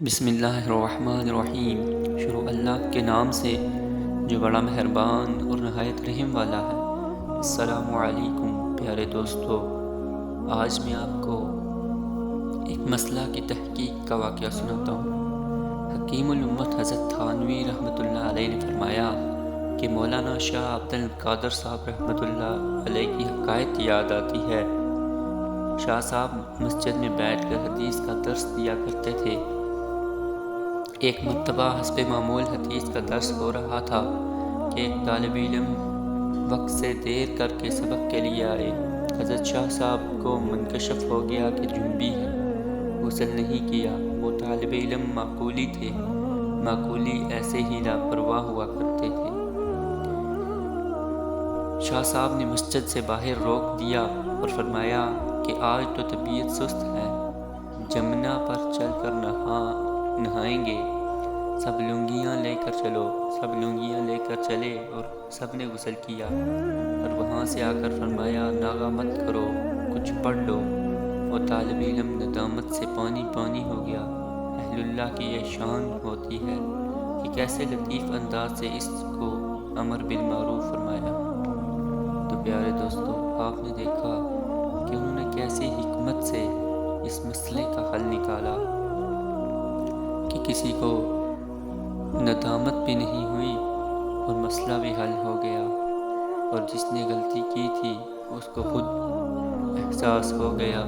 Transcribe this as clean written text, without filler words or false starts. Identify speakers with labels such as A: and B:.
A: بسم اللہ الرحمن الرحیم۔ شروع اللہ کے نام سے جو بڑا مہربان اور نہایت رحم والا ہے۔ السلام علیکم پیارے دوستو، آج میں آپ کو ایک مسئلہ کی تحقیق کا واقعہ سناتا ہوں۔ حکیم الامت حضرت تھانوی رحمۃ اللہ علیہ نے فرمایا کہ مولانا شاہ عبد القادر صاحب رحمۃ اللہ علیہ کی حکایت یاد آتی ہے۔ شاہ صاحب مسجد میں بیٹھ کر حدیث کا درس دیا کرتے تھے۔ ایک مرتبہ حسب معمول حدیث کا درس ہو رہا تھا کہ ایک طالب علم وقت سے دیر کر کے سبق کے لیے آئے۔ حضرت شاہ صاحب کو منکشف ہو گیا کہ جنبی ہے، غسل نہیں کیا۔ وہ طالب علم معقولی تھے، معقولی ایسے ہی لاپرواہ ہوا کرتے تھے۔ شاہ صاحب نے مسجد سے باہر روک دیا اور فرمایا کہ آج تو طبیعت سست ہے، جمنا پر چل کر نہائیں گے، سب لنگیاں لے کر چلو۔ سب لنگیاں لے کر چلے اور سب نے غسل کیا، اور وہاں سے آ کر فرمایا ناغہ مت کرو، کچھ پڑھ لو۔ وہ طالب علم ندامت سے پانی پانی ہو گیا۔ اہل اللہ کی یہ شان ہوتی ہے کہ کیسے لطیف انداز سے اس کو امر بالمعروف فرمایا۔ تو پیارے دوستو، آپ نے دیکھا کہ انہوں نے کیسی حکمت سے اس مسئلے کا حل نکالا کہ کسی کو ندامت بھی نہیں ہوئی اور مسئلہ بھی حل ہو گیا، اور جس نے غلطی کی تھی اس کو خود احساس ہو گیا